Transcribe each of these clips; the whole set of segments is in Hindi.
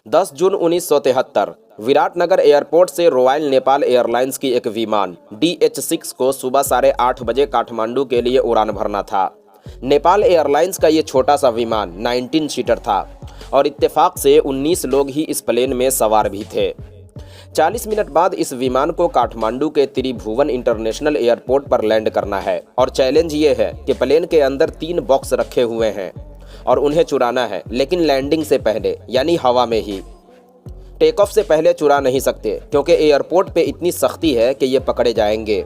10 जून 1973 विराटनगर एयरपोर्ट से रॉयल नेपाल एयरलाइंस की एक विमान DH-6 को सुबह 8:30 बजे काठमांडू के लिए उड़ान भरना था। नेपाल एयरलाइंस का ये छोटा सा विमान 19 सीटर था और इत्तेफाक से 19 लोग ही इस प्लेन में सवार भी थे। 40 मिनट बाद इस विमान को काठमांडू के त्रिभुवन इंटरनेशनल एयरपोर्ट पर लैंड करना है और चैलेंज ये है कि प्लेन के अंदर 3 बॉक्स रखे हुए हैं और उन्हें चुराना है, लेकिन लैंडिंग से पहले यानी हवा में ही। टेक ऑफ से पहले चुरा नहीं सकते क्योंकि एयरपोर्ट पे इतनी सख्ती है कि ये पकड़े जाएंगे।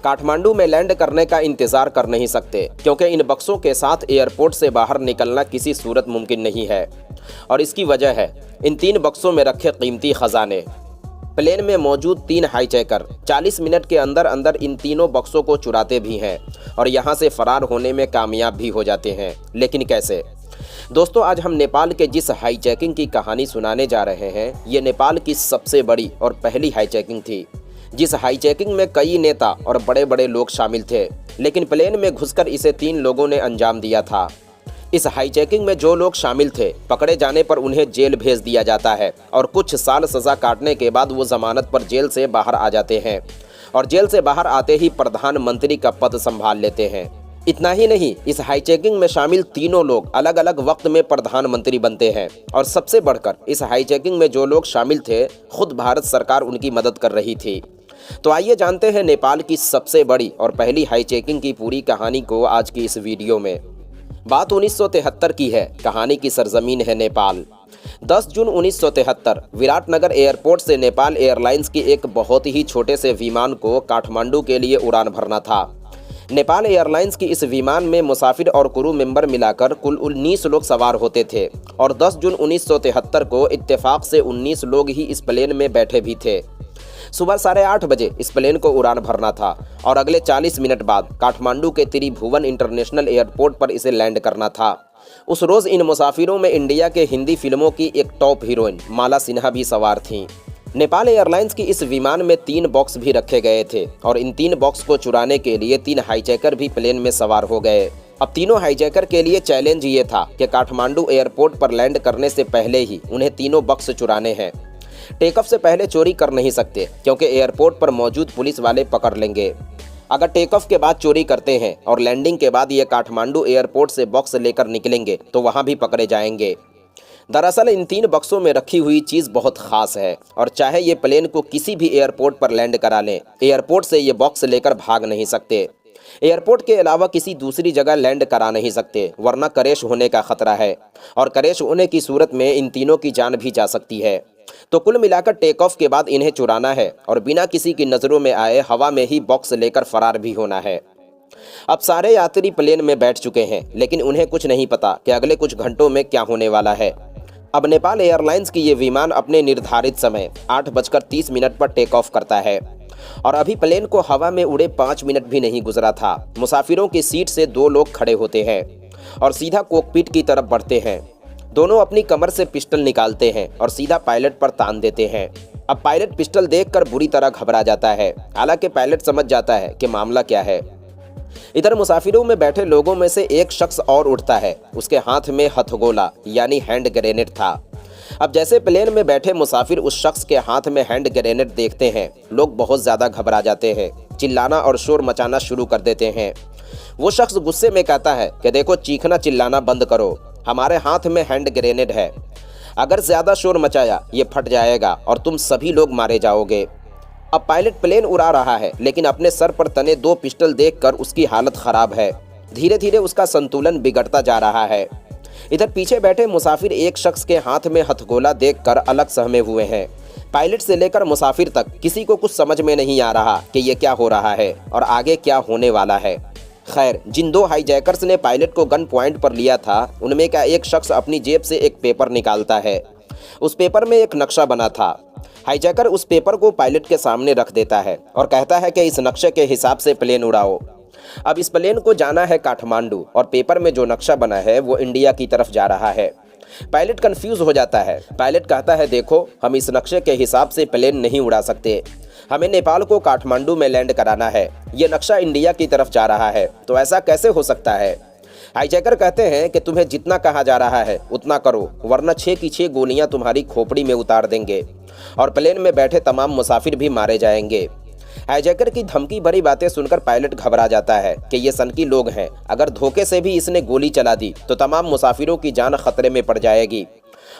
काठमांडू में लैंड करने का इंतज़ार कर नहीं सकते क्योंकि इन बक्सों के साथ एयरपोर्ट से बाहर निकलना किसी सूरत मुमकिन नहीं है और इसकी वजह है इन 3 बक्सों में रखे कीमती खजाने। प्लेन में मौजूद 3 हाईजैकर 40 मिनट के अंदर अंदर इन तीनों बक्सों को चुराते भी हैं और यहाँ से फरार होने में कामयाब भी हो जाते हैं। लेकिन कैसे? दोस्तों, आज हम नेपाल के जिस हाईजैकिंग की कहानी सुनाने जा रहे हैं, ये नेपाल की सबसे बड़ी और पहली हाईजैकिंग थी। जिस हाईजैकिंग में कई नेता और बड़े बड़े लोग शामिल थे, लेकिन प्लेन में घुसकर इसे 3 लोगों ने अंजाम दिया था। इस हाईजैकिंग में जो लोग शामिल थे, पकड़े जाने पर उन्हें जेल भेज दिया जाता है और कुछ साल सज़ा काटने के बाद वो जमानत पर जेल से बाहर आ जाते हैं और जेल से बाहर आते ही प्रधानमंत्री का पद संभाल लेते हैं। इतना ही नहीं, इस हाईजैकिंग में शामिल तीनों लोग अलग अलग वक्त में प्रधानमंत्री बनते हैं और सबसे बढ़कर इस हाईजैकिंग में जो लोग शामिल थे, खुद भारत सरकार उनकी मदद कर रही थी। तो आइए जानते हैं नेपाल की सबसे बड़ी और पहली हाईजैकिंग की पूरी कहानी को आज की इस वीडियो में। बात 1973 की है, कहानी की सरजमीन है नेपाल। 10 जून 1973 विराटनगर एयरपोर्ट से नेपाल एयरलाइंस की एक बहुत ही छोटे से विमान को काठमांडू के लिए उड़ान भरना था। नेपाल एयरलाइंस की इस विमान में मुसाफिर और क्रू मेंबर मिलाकर कुल 19 लोग सवार होते थे और 10 जून 1973 को इत्तेफाक से 19 लोग ही इस प्लेन में बैठे भी थे। सुबह 8:30 बजे इस प्लेन को उड़ान भरना था और अगले 40 मिनट बाद काठमांडू के त्रिभुवन इंटरनेशनल एयरपोर्ट पर इसे लैंड करना था। उस रोज़ इन मुसाफिरों में इंडिया के हिंदी फिल्मों की एक टॉप हीरोइन माला सिन्हा भी सवार थीं। नेपाल एयरलाइंस की इस विमान में 3 बॉक्स भी रखे गए थे और इन 3 बॉक्स को चुराने के लिए 3 हाईजैकर भी प्लेन में सवार हो गए। अब तीनों हाईजैकर के लिए चैलेंज ये था कि काठमांडू एयरपोर्ट पर लैंड करने से पहले ही उन्हें तीनों बॉक्स चुराने हैं। टेक ऑफ से पहले चोरी कर नहीं सकते क्योंकि एयरपोर्ट पर मौजूद पुलिस वाले पकड़ लेंगे। अगर टेक ऑफ के बाद चोरी करते हैं और लैंडिंग के बाद ये काठमांडू एयरपोर्ट से बॉक्स लेकर निकलेंगे तो वहाँ भी पकड़े जाएंगे। दरअसल इन 3 बक्सों में रखी हुई चीज़ बहुत ख़ास है और चाहे ये प्लेन को किसी भी एयरपोर्ट पर लैंड करा लें, एयरपोर्ट से ये बॉक्स लेकर भाग नहीं सकते। एयरपोर्ट के अलावा किसी दूसरी जगह लैंड करा नहीं सकते, वरना क्रैश होने का खतरा है और क्रैश होने की सूरत में इन तीनों की जान भी जा सकती है। तो कुल मिलाकर टेक ऑफ के बाद इन्हें चुराना है और बिना किसी की नज़रों में आए हवा में ही बॉक्स लेकर फरार भी होना है। अब सारे यात्री प्लेन में बैठ चुके हैं, लेकिन उन्हें कुछ नहीं पता कि अगले कुछ घंटों में क्या होने वाला है। अब नेपाल एयरलाइंस की ये विमान अपने निर्धारित समय 8:30 पर टेक ऑफ करता है और अभी प्लेन को हवा में उड़े 5 मिनट भी नहीं गुजरा था। मुसाफिरों की सीट से 2 लोग खड़े होते हैं और सीधा कॉकपिट की तरफ बढ़ते हैं। दोनों अपनी कमर से पिस्टल निकालते हैं और सीधा पायलट पर तान देते हैं। अब पायलट पिस्टल देखकर बुरी तरह घबरा जाता है, हालांकि पायलट समझ जाता है कि मामला क्या है। इधर मुसाफिरों में बैठे लोगों में से एक शख्स और उठता है, उसके हाथ में हथगोला यानी हैंड ग्रेनेड था। अब जैसे प्लेन में बैठे मुसाफिर उस शख्स के हाथ में हैंड ग्रेनेड देखते हैं, लोग बहुत ज़्यादा घबरा जाते हैं, चिल्लाना और शोर मचाना शुरू कर देते हैं। वो शख्स गुस्से में कहता है कि देखो, चीखना चिल्लाना बंद करो, हमारे हाथ में हैंड ग्रेनेड है, अगर ज़्यादा शोर मचाया ये फट जाएगा और तुम सभी लोग मारे जाओगे। अब पायलट प्लेन उड़ा रहा है, लेकिन अपने सर पर तने 2 पिस्टल देखकर उसकी हालत ख़राब है। धीरे धीरे उसका संतुलन बिगड़ता जा रहा है। इधर पीछे बैठे मुसाफिर एक शख्स के हाथ में हथगोला देखकर अलग सहमे हुए हैं। पायलट से लेकर मुसाफिर तक किसी को कुछ समझ में नहीं आ रहा कि ये क्या हो रहा है और आगे क्या होने वाला है। खैर, जिन 2 हाईजैकर्स ने पायलट को गन पॉइंट पर लिया था, उनमें का एक शख्स अपनी जेब से एक पेपर निकालता है। उस पेपर में एक नक्शा बना था। हाईजैकर उस पेपर को पायलट के सामने रख देता है और कहता है कि इस नक्शे के हिसाब से प्लेन उड़ाओ। अब इस प्लेन को जाना है काठमांडू और पेपर में जो नक्शा बना है वो इंडिया की तरफ जा रहा है। पायलट कंफ्यूज हो जाता है। पायलट कहता है, देखो, हम इस नक्शे के हिसाब से प्लेन नहीं उड़ा सकते, हमें नेपाल को काठमांडू में लैंड कराना है। ये नक्शा इंडिया की तरफ जा रहा है, तो ऐसा कैसे हो सकता है? हाईजैकर कहते हैं कि तुम्हें जितना कहा जा रहा है उतना करो, वरना 6 की 6 गोलियां तुम्हारी खोपड़ी में उतार देंगे और प्लेन में बैठे तमाम मुसाफिर भी मारे जाएंगे। हाईजैकर की धमकी भरी बातें सुनकर पायलट घबरा जाता है कि ये सनकी लोग हैं, अगर धोखे से भी इसने गोली चला दी तो तमाम मुसाफिरों की जान खतरे में पड़ जाएगी।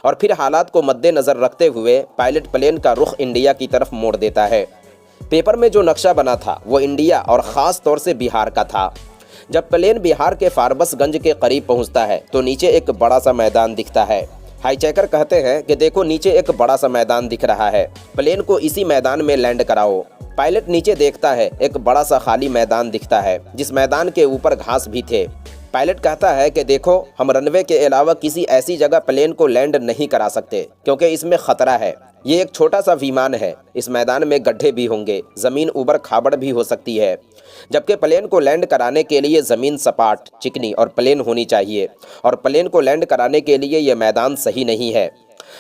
और फिर हालात को मद्देनजर रखते हुए पायलट प्लेन का रुख इंडिया की तरफ मोड़ देता है। पेपर में जो नक्शा बना था वो इंडिया और ख़ास तौर से बिहार का था। जब प्लेन बिहार के फारबसगंज के करीब पहुंचता है तो नीचे एक बड़ा सा मैदान दिखता है। हाईजैकर कहते हैं कि देखो नीचे एक बड़ा सा मैदान दिख रहा है, प्लेन को इसी मैदान में लैंड कराओ। पायलट नीचे देखता है, एक बड़ा सा खाली मैदान दिखता है जिस मैदान के ऊपर घास भी थे। पायलट कहता है कि देखो हम रनवे के अलावा किसी ऐसी जगह प्लेन को लैंड नहीं करा सकते क्योंकि इसमें खतरा है। ये एक छोटा सा विमान है, इस मैदान में गड्ढे भी होंगे, ज़मीन उबड़ खाबड़ भी हो सकती है, जबकि प्लेन को लैंड कराने के लिए ज़मीन सपाट, चिकनी और प्लेन होनी चाहिए और प्लेन को लैंड कराने के लिए ये मैदान सही नहीं है।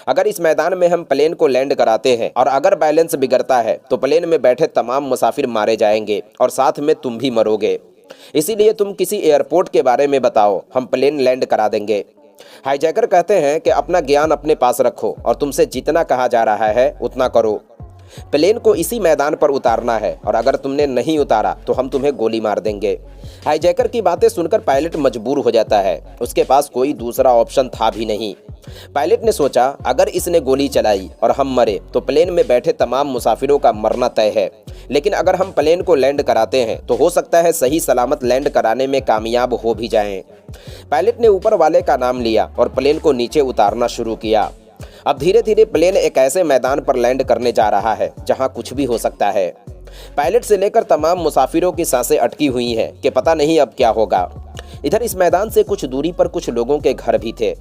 अगर इस मैदान में हम प्लेन को लैंड कराते हैं और अगर बैलेंस बिगड़ता है तो प्लेन में बैठे तमाम मुसाफिर मारे जाएंगे और साथ में तुम भी मरोगे। इसीलिए तुम किसी एयरपोर्ट के बारे में बताओ, हम प्लेन लैंड करा देंगे। हाईजैकर कहते हैं कि अपना ज्ञान अपने पास रखो और तुमसे जितना कहा जा रहा है उतना करो। प्लेन को इसी मैदान पर उतारना है और अगर तुमने नहीं उतारा तो हम तुम्हें गोली मार देंगे। हाईजैकर की बातें सुनकर पायलट मजबूर हो जाता है, उसके पास कोई दूसरा ऑप्शन था भी नहीं। पायलट ने सोचा अगर इसने गोली चलाई और हम मरे तो प्लेन में बैठे तमाम मुसाफिरों का मरना तय है, लेकिन अगर हम प्लेन को लैंड कराते हैं तो हो सकता है सही सलामत लैंड कराने में कामयाब हो भी जाएं। पायलट ने ऊपर वाले का नाम लिया और प्लेन को नीचे उतारना शुरू किया। अब धीरे धीरे प्लेन एक ऐसे मैदान पर लैंड करने जा रहा है जहां कुछ भी हो सकता है। पायलट से लेकर तमाम मुसाफिरों की सांसें अटकी हुई हैं कि पता नहीं अब क्या होगा। इधर इस मैदान से कुछ दूरी पर कुछ लोगों के घर भी थे।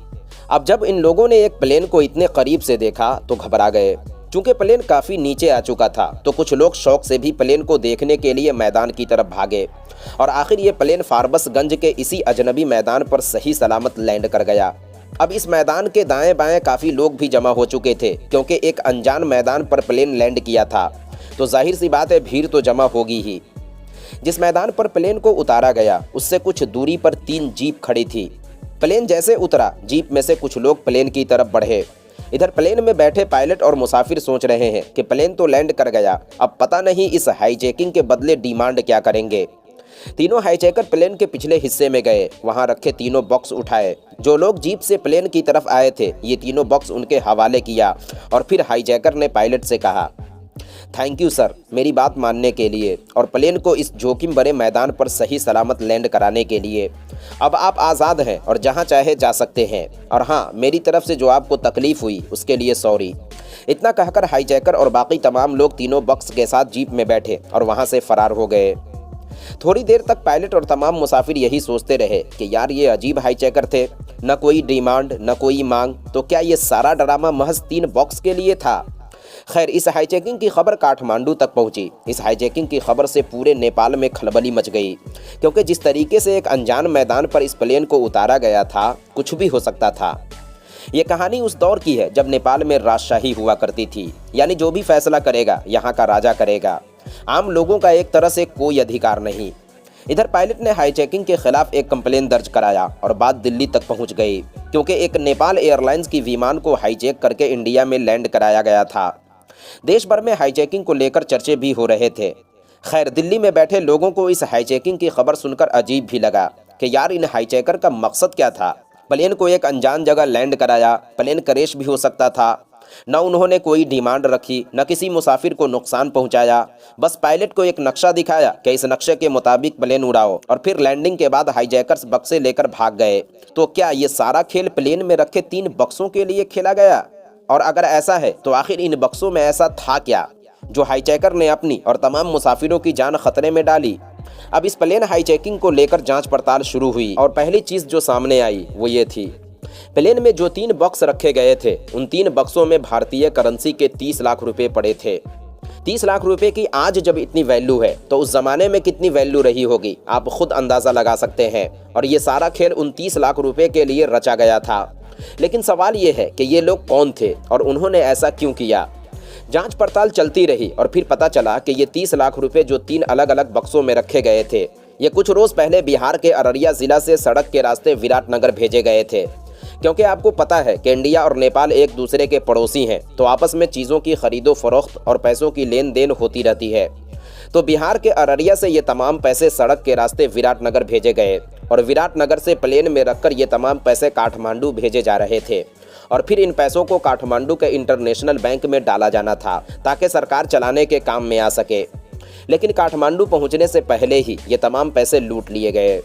अब जब इन लोगों ने एक प्लेन को इतने करीब से देखा तो घबरा गए। चूंकि प्लेन काफ़ी नीचे आ चुका था तो कुछ लोग शौक से भी प्लेन को देखने के लिए मैदान की तरफ भागे और आखिर ये प्लेन फारबसगंज के इसी अजनबी मैदान पर सही सलामत लैंड कर गया। अब इस मैदान के दाएं बाएं काफ़ी लोग भी जमा हो चुके थे क्योंकि एक अनजान मैदान पर प्लेन लैंड किया था तो जाहिर सी बात है भीड़ तो जमा होगी ही। जिस मैदान पर प्लेन को उतारा गया उससे कुछ दूरी पर 3 जीप खड़ी थी। प्लेन जैसे उतरा, जीप में से कुछ लोग प्लेन की तरफ बढ़े। इधर प्लेन में बैठे पायलट और मुसाफिर सोच रहे हैं कि प्लेन तो लैंड कर गया, अब पता नहीं इस हाईजैकिंग के बदले डिमांड क्या करेंगे। तीनों हाईजैकर प्लेन के पिछले हिस्से में गए, वहां रखे तीनों बॉक्स उठाए। जो लोग जीप से प्लेन की तरफ आए थे ये तीनों बॉक्स उनके हवाले किया और फिर हाईजैकर ने पायलट से कहा, थैंक यू सर मेरी बात मानने के लिए और प्लेन को इस जोखिम भरे मैदान पर सही सलामत लैंड कराने के लिए। अब आप आज़ाद हैं और जहां चाहे जा सकते हैं, और हाँ मेरी तरफ से जो आपको तकलीफ़ हुई उसके लिए सॉरी। इतना कहकर हाईजैकर और बाकी तमाम लोग तीनों बॉक्स के साथ जीप में बैठे और वहां से फरार हो गए। थोड़ी देर तक पायलट और तमाम मुसाफिर यही सोचते रहे कि यार ये अजीब हाईजैकर थे, न कोई डिमांड न कोई मांग, तो क्या ये सारा ड्रामा महज 3 बॉक्स के लिए था। खैर इस हाईजैकिंग की खबर काठमांडू तक पहुंची। इस हाईजैकिंग की खबर से पूरे नेपाल में खलबली मच गई क्योंकि जिस तरीके से एक अनजान मैदान पर इस प्लेन को उतारा गया था कुछ भी हो सकता था। ये कहानी उस दौर की है जब नेपाल में राजशाही हुआ करती थी, यानी जो भी फैसला करेगा यहाँ का राजा करेगा, आम लोगों का एक तरह से कोई अधिकार नहीं। इधर पायलट ने हाईजैकिंग के खिलाफ एक कंप्लेन दर्ज कराया और बात दिल्ली तक पहुंच गई क्योंकि एक नेपाल एयरलाइंस की विमान को हाईजैक करके इंडिया में लैंड कराया गया था। देश भर में हाईजैकिंग को लेकर चर्चे भी हो रहे थे। खैर दिल्ली में बैठे लोगों को इस हाईजैकिंग की खबर सुनकर अजीब भी लगा कि यार इन हाईजैकर का मकसद क्या था। प्लेन को एक अनजान जगह लैंड कराया, प्लेन क्रैश भी हो सकता था, न उन्होंने कोई डिमांड रखी न किसी मुसाफिर को नुकसान पहुंचाया, बस पायलट को एक नक्शा दिखाया कि इस नक्शे के मुताबिक प्लेन उड़ाओ और फिर लैंडिंग के बाद हाईजैकर्स बक्से लेकर भाग गए। तो क्या ये सारा खेल प्लेन में रखे 3 बक्सों के लिए खेला गया? और अगर ऐसा है तो आखिर इन बक्सों में ऐसा था क्या जो हाईजैकर ने अपनी और तमाम मुसाफिरों की जान खतरे में डाली? अब इस प्लेन हाईजैकिंग को लेकर जांच पड़ताल शुरू हुई और पहली चीज़ जो सामने आई वो ये थी, प्लेन में जो 3 बक्स रखे गए थे उन 3 बक्सों में भारतीय करेंसी के 30 लाख रुपए पड़े थे। 30 लाख रुपए की आज जब इतनी वैल्यू है तो उस ज़माने में कितनी वैल्यू रही होगी आप खुद अंदाज़ा लगा सकते हैं। और ये सारा खेल उन 30 लाख रुपए के लिए रचा गया था। लेकिन सवाल ये है कि ये लोग कौन थे और उन्होंने ऐसा क्यों किया? जांच पड़ताल चलती रही और फिर पता चला कि ये 30 लाख रुपए जो 3 अलग अलग बक्सों में रखे गए थे ये कुछ रोज पहले बिहार के अररिया जिला से सड़क के रास्ते विराटनगर भेजे गए थे। क्योंकि आपको पता है कि इंडिया और नेपाल एक दूसरे के पड़ोसी हैं, तो आपस में चीज़ों की खरीदो फरोख्त और पैसों की लेन देन होती रहती है। तो बिहार के अररिया से ये तमाम पैसे सड़क के रास्ते विराटनगर भेजे गए और विराटनगर से प्लेन में रखकर ये तमाम पैसे काठमांडू भेजे जा रहे थे और फिर इन पैसों को काठमांडू के इंटरनेशनल बैंक में डाला जाना था ताकि सरकार चलाने के काम में आ सके। लेकिन काठमांडू पहुंचने से पहले ही ये तमाम पैसे लूट लिए गए।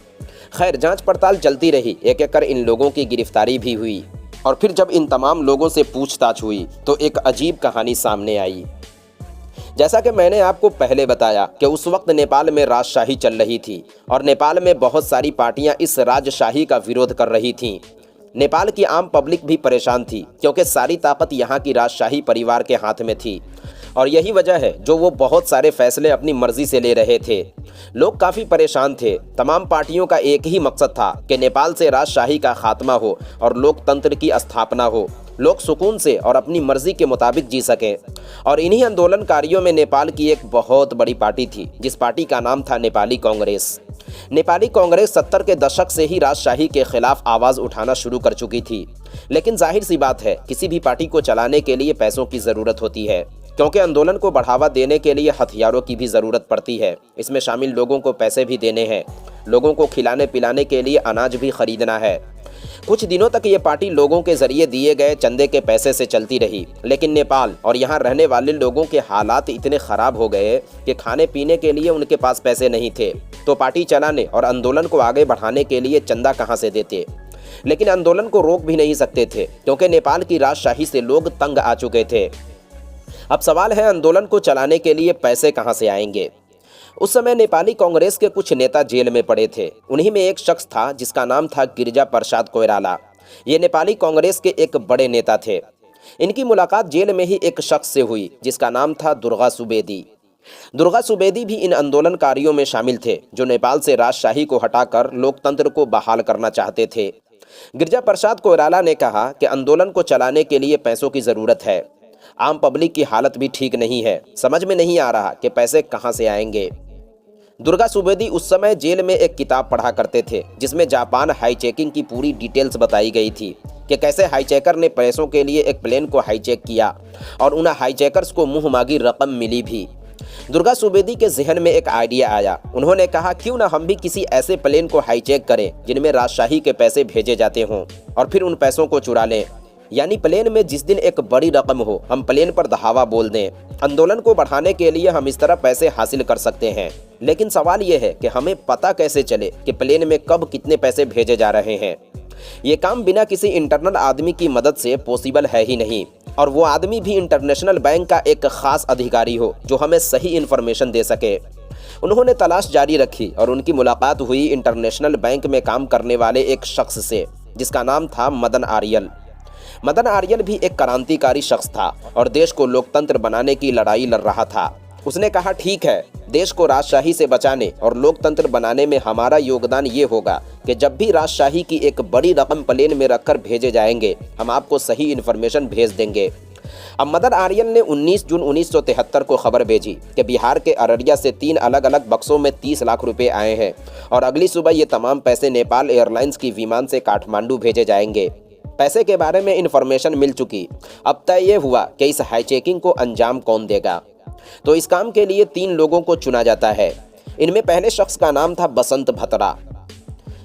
खैर, जांच पड़ताल चलती रही, एक एक कर इन लोगों की गिरफ्तारी भी हुई और फिर जब इन तमाम लोगों से पूछताछ हुई तो एक अजीब कहानी सामने आई। जैसा कि मैंने आपको पहले बताया कि उस वक्त नेपाल में राजशाही चल रही थी और नेपाल में बहुत सारी पार्टियां इस राजशाही का विरोध कर रही थीं। नेपाल की आम पब्लिक भी परेशान थी क्योंकि सारी ताकत यहाँ की राजशाही परिवार के हाथ में थी और यही वजह है जो वो बहुत सारे फैसले अपनी मर्जी से ले रहे थे। लोग काफ़ी परेशान थे। तमाम पार्टियों का एक ही मकसद था कि नेपाल से राजशाही का खात्मा हो और लोकतंत्र की स्थापना हो, लोग सुकून से और अपनी मर्जी के मुताबिक जी सकें। और इन्हीं आंदोलनकारियों में नेपाल की एक बहुत बड़ी पार्टी थी जिस पार्टी का नाम था नेपाली कांग्रेस। नेपाली कांग्रेस 70 के दशक से ही राजशाही के खिलाफ आवाज़ उठाना शुरू कर चुकी थी। लेकिन जाहिर सी बात है, किसी भी पार्टी को चलाने के लिए पैसों की ज़रूरत होती है, क्योंकि आंदोलन को बढ़ावा देने के लिए हथियारों की भी ज़रूरत पड़ती है। इसमें शामिल लोगों को पैसे भी देने हैं, लोगों को खिलाने पिलाने के लिए अनाज भी खरीदना है। कुछ दिनों तक ये पार्टी लोगों के जरिए दिए गए चंदे के पैसे से चलती रही, लेकिन नेपाल और यहाँ रहने वाले लोगों के हालात इतने ख़राब हो गए कि खाने पीने के लिए उनके पास पैसे नहीं थे, तो पार्टी चलाने और आंदोलन को आगे बढ़ाने के लिए चंदा कहाँ से देते। लेकिन आंदोलन को रोक भी नहीं सकते थे क्योंकि नेपाल की राजशाही से लोग तंग आ चुके थे। अब सवाल है, आंदोलन को चलाने के लिए पैसे कहाँ से आएंगे। उस समय नेपाली कांग्रेस के कुछ नेता जेल में पड़े थे। उन्हीं में एक शख्स था जिसका नाम था गिरिजा प्रसाद कोइराला। ये नेपाली कांग्रेस के एक बड़े नेता थे। इनकी मुलाकात जेल में ही एक शख्स से हुई जिसका नाम था दुर्गा सुवेदी। दुर्गा सुवेदी भी इन आंदोलनकारियों में शामिल थे जो नेपाल से राजशाही को हटाकर लोकतंत्र को बहाल करना चाहते थे। गिरिजा प्रसाद कोइराला ने कहा कि आंदोलन को चलाने के लिए पैसों की ज़रूरत है। आम पब्लिक की हालत भी ठीक नहीं है, समझ में नहीं आ रहा कि पैसे कहाँ से आएंगे। दुर्गा सुवेदी उस समय जेल में एक किताब पढ़ा करते थे जिसमें जापान हाईचेकिंग की पूरी डिटेल्स बताई गई थी कि कैसे हाईचेकर ने पैसों के लिए एक प्लेन को हाईचेक किया और उन हाईचेकर्स को मुँह मांगी रकम मिली भी। दुर्गा सुवेदी के जहन में एक आइडिया आया। उन्होंने कहा, क्यों ना हम भी किसी ऐसे प्लेन को हाईचेक करें जिनमें राजशाही के पैसे भेजे जाते हों और फिर उन पैसों को चुरा लें। यानी प्लेन में जिस दिन एक बड़ी रकम हो, हम प्लेन पर धावा बोल दें। आंदोलन को बढ़ाने के लिए हम इस तरह पैसे हासिल कर सकते हैं। लेकिन सवाल यह है कि हमें पता कैसे चले कि प्लेन में कब कितने पैसे भेजे जा रहे हैं। ये काम बिना किसी इंटरनल आदमी की मदद से पॉसिबल है ही नहीं, और वो आदमी भी इंटरनेशनल बैंक का एक खास अधिकारी हो जो हमें सही इन्फॉर्मेशन दे सके। उन्होंने तलाश जारी रखी और उनकी मुलाकात हुई इंटरनेशनल बैंक में काम करने वाले एक शख्स से जिसका नाम था मदन आर्यल। मदन आर्यल भी एक क्रांतिकारी शख्स था और देश को लोकतंत्र बनाने की लड़ाई लड़ रहा था। उसने कहा, ठीक है, देश को राजशाही से बचाने और लोकतंत्र बनाने में हमारा योगदान ये होगा कि जब भी राजशाही की एक बड़ी रकम प्लेन में रखकर भेजे जाएंगे, हम आपको सही इन्फॉर्मेशन भेज देंगे। अब मदन आर्यल ने 19 जून 1973 को खबर भेजी कि बिहार के अररिया से 3 अलग अलग बक्सों में 30 लाख रुपए आए हैं और अगली सुबह ये तमाम पैसे नेपाल एयरलाइंस की विमान से काठमांडू भेजे जाएंगे। पैसे के बारे में इन्फॉर्मेशन मिल चुकी। अब तय ये हुआ कि इस हाईचेकिंग को अंजाम कौन देगा। तो इस काम के लिए 3 लोगों को चुना जाता है। इनमें पहले शख्स का नाम था बसंत भतरा,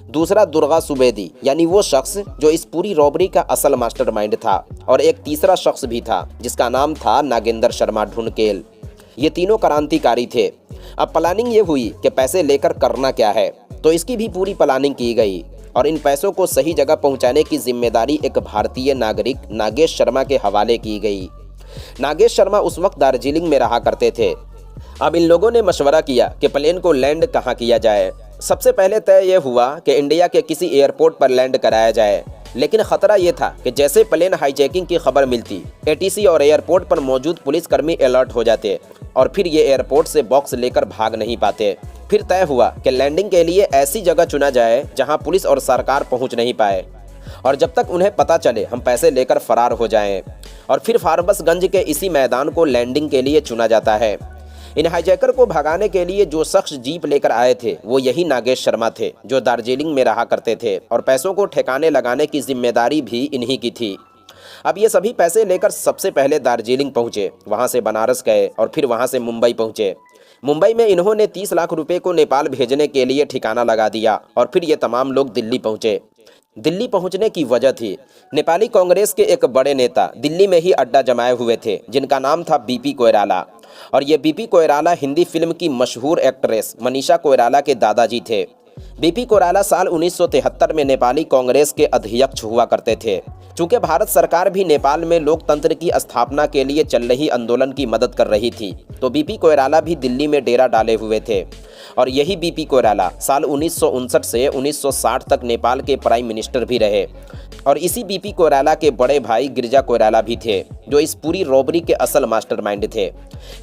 दूसरा दुर्गा सुवेदी यानी वो शख्स जो इस पूरी रॉबरी का असल मास्टरमाइंड था, और एक तीसरा शख्स भी था जिसका नाम था नागेंद्र शर्मा ढुनकेल। ये तीनों क्रांतिकारी थे। अब प्लानिंग ये हुई कि पैसे लेकर करना क्या है, तो इसकी भी पूरी प्लानिंग की गई और इन पैसों को सही जगह पहुंचाने की जिम्मेदारी एक भारतीय नागरिक नागेश शर्मा के हवाले की गई। नागेश शर्मा उस वक्त दार्जिलिंग में रहा करते थे। अब इन लोगों ने मशवरा किया कि प्लेन को लैंड कहाँ किया जाए। सबसे पहले तय यह हुआ कि इंडिया के किसी एयरपोर्ट पर लैंड कराया जाए, लेकिन खतरा यह था कि जैसे प्लेन हाईजैकिंग की खबर मिलती, एटीसी और एयरपोर्ट पर मौजूद पुलिसकर्मी अलर्ट हो जाते और फिर ये एयरपोर्ट से बॉक्स लेकर भाग नहीं पाते। फिर तय हुआ कि लैंडिंग के लिए ऐसी जगह चुना जाए जहां पुलिस और सरकार पहुंच नहीं पाए, और जब तक उन्हें पता चले हम पैसे लेकर फरार हो जाएं। और फिर फारबसगंज के इसी मैदान को लैंडिंग के लिए चुना जाता है। इन हाईजैकर को भगाने के लिए जो शख्स जीप लेकर आए थे वो यही नागेश शर्मा थे, जो दार्जिलिंग में रहा करते थे, और पैसों को ठिकाने लगाने की जिम्मेदारी भी इन्हीं की थी। अब ये सभी पैसे लेकर सबसे पहले दार्जिलिंग पहुंचे, वहां से बनारस गए और फिर वहां से मुंबई पहुंचे। मुंबई में इन्होंने 30 लाख रुपए को नेपाल भेजने के लिए ठिकाना लगा दिया और फिर ये तमाम लोग दिल्ली पहुंचे। दिल्ली पहुंचने की वजह थी, नेपाली कांग्रेस के एक बड़े नेता दिल्ली में ही अड्डा जमाए हुए थे, जिनका नाम था बीपी कोइराला। और ये बीपी कोइराला हिंदी फिल्म की मशहूर एक्ट्रेस मनीषा कोइराला के दादाजी थे। बीपी कोइराला साल 1973 में नेपाली कांग्रेस के अध्यक्ष हुआ करते थे। चूंकि भारत सरकार भी नेपाल में लोकतंत्र की स्थापना के लिए चल रही आंदोलन की मदद कर रही थी, तो बीपी कोइराला भी दिल्ली में डेरा डाले हुए थे। और यही बीपी कोइराला साल 1959 से 1960 तक नेपाल के प्राइम मिनिस्टर भी रहे। और इसी बीपी कोइराला के बड़े भाई गिरिजा कोइराला भी थे, जो इस पूरी रॉबरी के असल मास्टरमाइंड थे।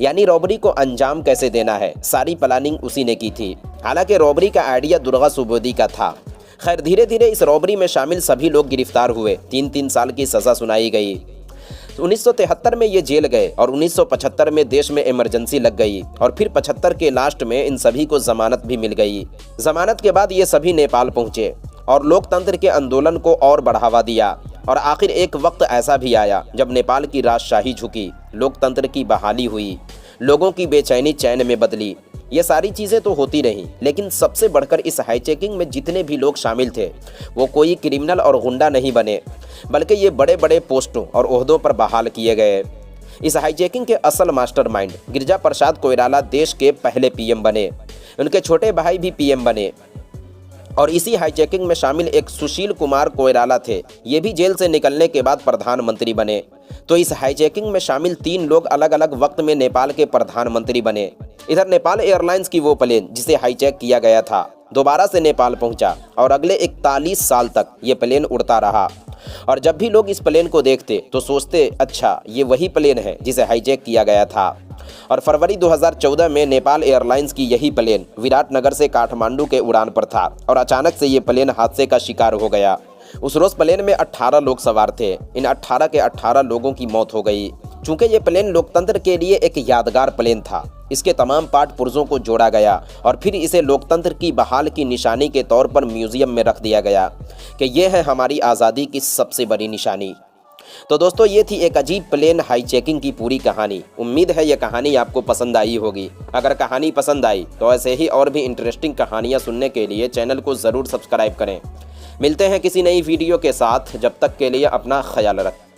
यानी रॉबरी को अंजाम कैसे देना है, सारी प्लानिंग उसी ने की थी। हालांकि रॉबरी का आइडिया दुर्गा सुबोधी का था। खैर, धीरे धीरे इस रॉबरी में शामिल सभी लोग गिरफ्तार हुए, 3-3 साल की सज़ा सुनाई गई। 1973 में ये जेल गए और 1975 में देश में इमरजेंसी लग गई और फिर 75 के लास्ट में इन सभी को जमानत भी मिल गई। जमानत के बाद ये सभी नेपाल पहुंचे और लोकतंत्र के आंदोलन को और बढ़ावा दिया। और आखिर एक वक्त ऐसा भी आया जब नेपाल की राजशाही झुकी, लोकतंत्र की बहाली हुई, लोगों की बेचैनी चैन में बदली। ये सारी चीज़ें तो होती रहीं, लेकिन सबसे बढ़कर इस हाईचेकिंग में जितने भी लोग शामिल थे वो कोई क्रिमिनल और गुंडा नहीं बने, बल्कि ये बड़े बड़े पोस्टों और ओहदों पर बहाल किए गए। इस हाईचेकिंग के असल मास्टरमाइंड गिरिजा प्रसाद कोइराला देश के पहले पीएम बने। उनके छोटे भाई भी पीएम बने। और इसी हाईचेकिंग में शामिल एक सुशील कुमार कोइराला थे, ये भी जेल से निकलने के बाद प्रधानमंत्री बने। तो इस हाईचेकिंग में शामिल 3 लोग अलग अलग वक्त में नेपाल के प्रधानमंत्री बने। इधर नेपाल एयरलाइंस की वो प्लेन जिसे हाईजैक किया गया था दोबारा से नेपाल पहुंचा और अगले 41 साल तक ये प्लेन उड़ता रहा। और जब भी लोग इस प्लेन को देखते तो सोचते, अच्छा ये वही प्लेन है जिसे हाईजैक किया गया था। और फरवरी 2014 में नेपाल एयरलाइंस की यही प्लेन विराटनगर से काठमांडू के उड़ान पर था और अचानक से ये प्लेन हादसे का शिकार हो गया। उस रोज प्लेन में 18 लोग सवार थे। इन 18 के 18 लोगों की मौत हो गई। चूंकि ये प्लेन लोकतंत्र के लिए एक यादगार प्लेन था, इसके तमाम पार्ट पुर्जों को जोड़ा गया और फिर इसे लोकतंत्र की बहाल की निशानी के तौर पर म्यूजियम में रख दिया गया कि ये है हमारी आज़ादी की सबसे बड़ी निशानी। तो दोस्तों, ये थी एक अजीब प्लेन हाईचेकिंग की पूरी कहानी। उम्मीद है ये कहानी आपको पसंद आई होगी। अगर कहानी पसंद आई तो ऐसे ही और भी इंटरेस्टिंग कहानियाँ सुनने के लिए चैनल को ज़रूर सब्सक्राइब करें। मिलते हैं किसी नई वीडियो के साथ, जब तक के लिए अपना ख्याल रखें।